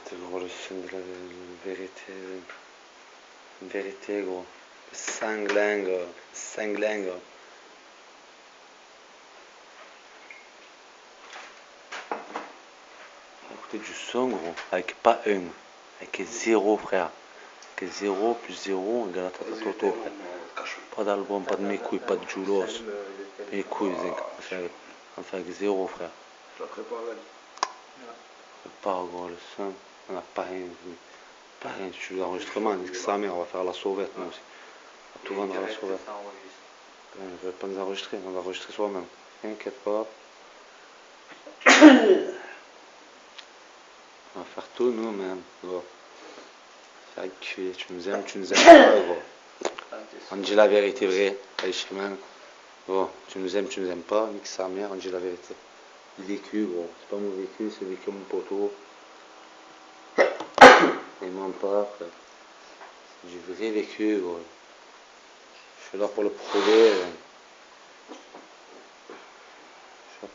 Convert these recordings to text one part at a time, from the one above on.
C'est gros le son de la vérité. Vérité gros. Sanglingue. Sanglingue. Écoutez du son gros. Avec pas un. Avec zéro frère. Avec 0 plus 0 égale à Toto frère. Pas d'album, pas de mes couilles, pas de Julos. Mes couilles, enfin avec 0 frère. Je la prépare là. Pas gros le son. On n'a pas rien. Pas rien. Je suis l'enregistrement. Dit que sa mère, on va faire la sauvette nous aussi. On va tout vendre à la sauvette. Je vais pas nous enregistrer, on va enregistrer soi-même. T'inquiète pas. On va faire tout nous-mêmes, gros. Faire cuire, tu nous aimes pas, gros. On dit la vérité vraie, allez chemin. Gros, tu nous aimes pas, nique sa mère, on dit la vérité. Le vécu, gros, c'est pas mon vécu, c'est le vécu de mon poteau. Il ment pas, frère. C'est du vrai vécu, gros. Je suis là pour le prouver. Je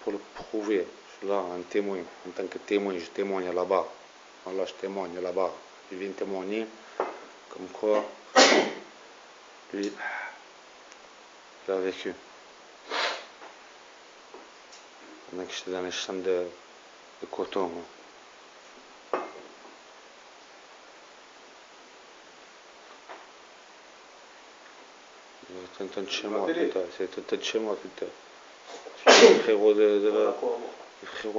suis là en témoin, en tant que témoin, je témoigne là-bas. Voilà, je témoigne là-bas. Je viens témoigner comme quoi lui, il a vécu. Pendant que j'étais dans les champs de coton. Moi. Tonton de chez moi, putain. C'est tonton de chez moi, putain. C'est le frérot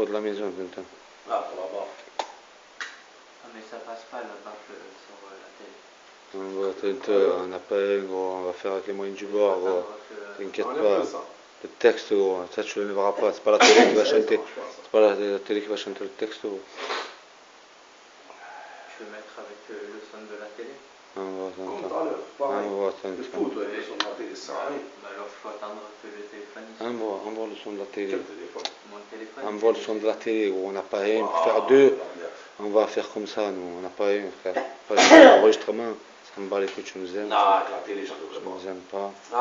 de la maison, putain. Ah, pour là-bas. Ah, mais ça passe pas là-bas sur la télé. On n'a pas un gros, on va faire avec les moyens du bord, gros. T'inquiète pas. Le texte, gros, ça tu ne le verras pas. C'est pas la télé qui va chanter. C'est pas la télé qui va chanter le texte, gros. Tu veux mettre avec le son de la télé? On va attendre. Comme tout à l'heure, pareil. On va attendre. Le foot, le son de la télé, ça arrive. Alors il faut attendre que le téléphone ici. On voit le son de la télé. Quel téléphone? Mon téléphone. On voit le son de la télé, gros. On n'a pas un. Pour faire deux, on va faire comme ça, nous. On n'a pas un, frère. Pas d'enregistrement. Ça me bat les couilles, tu nous aimes. Non, avec la télé, j'en Tu devrais pas. nous aimes pas. Non.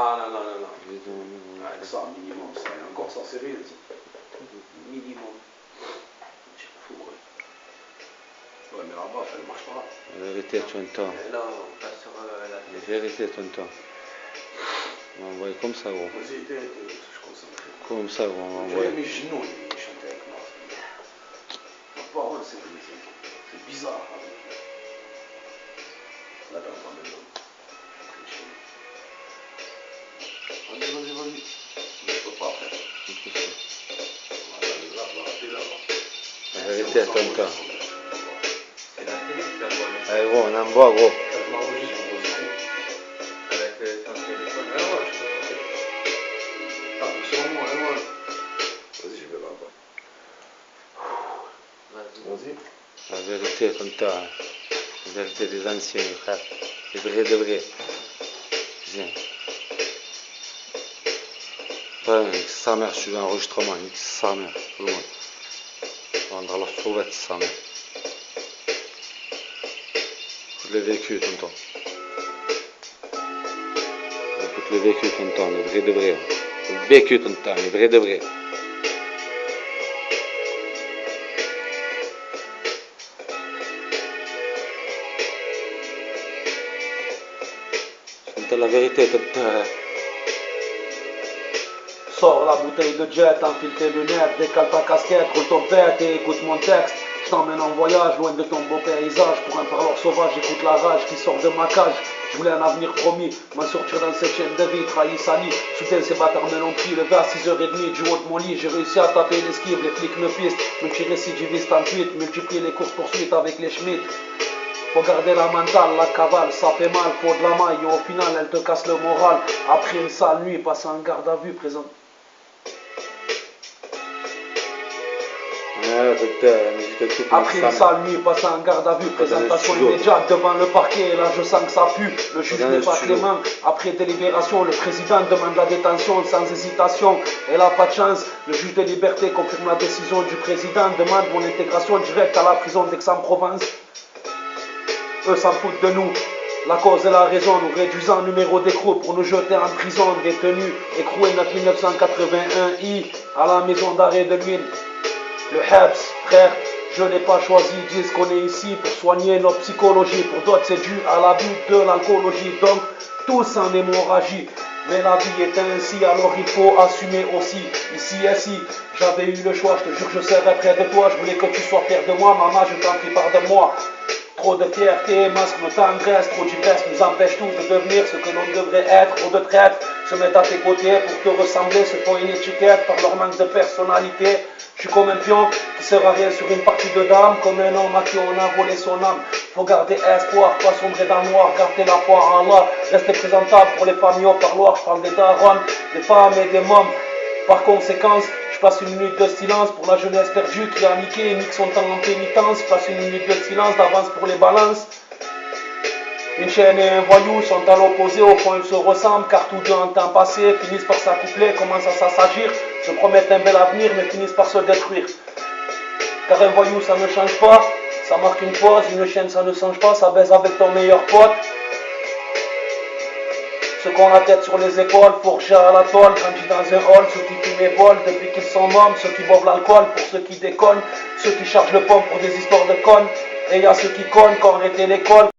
Avec ça, minimum, ça. Encore ça, c'est rien, ça. Minimum. C'est fou, quoi. Ouais, mais là-bas, ça ne marche pas. La vérité, tonton. Non, pas sur la La télé. vérité, tonton. On va envoyer comme ça, gros. Vas-y, je suis concentré. Comme ça, gros. On va J'avais envoyer. mes genoux, ils chantaient avec moi. La parole, c'est bizarre. Là, t'as entendu le Vas-y. Mais je peux pas, frère. La vérité, tonton. C'est la télé que tu la vois là. Allez, gros, on envoie, gros. Je m'enregistre, je m'enregistre. Avec ton téléphone. Sur moi. Vas-y, je vais là-bas. Vas-y. La vérité, tonton. La vérité des anciens, frère. Les vrais de vrais. Viens. Pas nique sa mère, je suis dans l'enregistrement. Nique sa mère, tout le monde. On va vendre la sauvette, sa mère. Écoute le vécu, tonton. Écoute le vécu, tonton, le vrai de vrai. Le vécu, tonton, le vrai de vrai. Tonton, la vérité, tonton. Sors la bouteille de jet, enfile tes lunettes, décale ta casquette, roule ton pète et écoute mon texte. Je t'emmène en voyage, loin de ton beau paysage. Pour un parleur sauvage, écoute la rage qui sort de ma cage. Je voulais un avenir promis, m'en sortir dans cette chaîne de vie, trahi, sali. Soudain ces bâtards me l'ont pris, levé à 6h30 du haut de mon lit. J'ai réussi à taper l'esquive, les flics me pistent. Multirécidiviste en cuite, multiplie les courses poursuites avec les Schmitt. Faut garder la mentale, la cavale, ça fait mal, faut de la maille. Et au final, elle te casse le moral. Après une sale nuit, passé en garde à vue, présent. Après une sale nuit, passé en garde à vue, présentation immédiate devant le parquet, là je sens que ça pue, le juge n'est pas clément. Après délibération, le président demande la détention sans hésitation, et là pas de chance, le juge de liberté confirme la décision du président, demande mon intégration directe à la prison d'Aix-en-Provence. Eux s'en foutent de nous, la cause et la raison, nous réduisant le numéro d'écrou pour nous jeter en prison, détenus, écroué 9981 I à la maison d'arrêt de l'huile. Le Habs, frère, Je n'ai pas choisi, disent qu'on est ici pour soigner notre psychologie. Pour d'autres c'est dû à l'abus de l'alcoolologie. Donc tous en hémorragie. Mais la vie est ainsi, alors il faut assumer aussi. Ici et si j'avais eu le choix, je te jure que je serais près de toi. Je voulais que tu sois fier de moi, maman, je t'en prie, pardonne-moi. Trop de fierté, masque nos tendresses, trop d'ivresse nous empêche tous de devenir ce que l'on devrait être. Trop de traîtres se mettent à tes côtés pour te ressembler, se font une étiquette par leur manque de personnalité. Je suis comme un pion qui sert à rien sur une partie de dame, comme un homme à qui on a volé son âme. Faut garder espoir, pas sombrer dans le noir, garder la foi en Allah, rester présentable pour les familles au parloir. Je parle des darons, des femmes et des mômes. Par conséquent, je passe une minute de silence pour la jeunesse perdue qui a niqué et nique son temps en pénitence. Je passe une minute de silence d'avance pour les balances. Une chaîne et un voyou sont à l'opposé, au fond ils se ressemblent, car tous deux en temps passé finissent par s'accoupler, commencent à s'assagir, se promettent un bel avenir, mais finissent par se détruire. Car un voyou ça ne change pas, ça marque une pause, une chaîne ça ne change pas, ça baise avec ton meilleur pote. Ceux qui ont la tête sur les épaules, fourchés à la tôle, grandis dans un hall, ceux qui fument et volent depuis qu'ils sont mômes, ceux qui boivent l'alcool pour ceux qui déconnent, ceux qui chargent le pomme pour des histoires de connes, et il y a ceux qui connent qui ont arrêté l'école.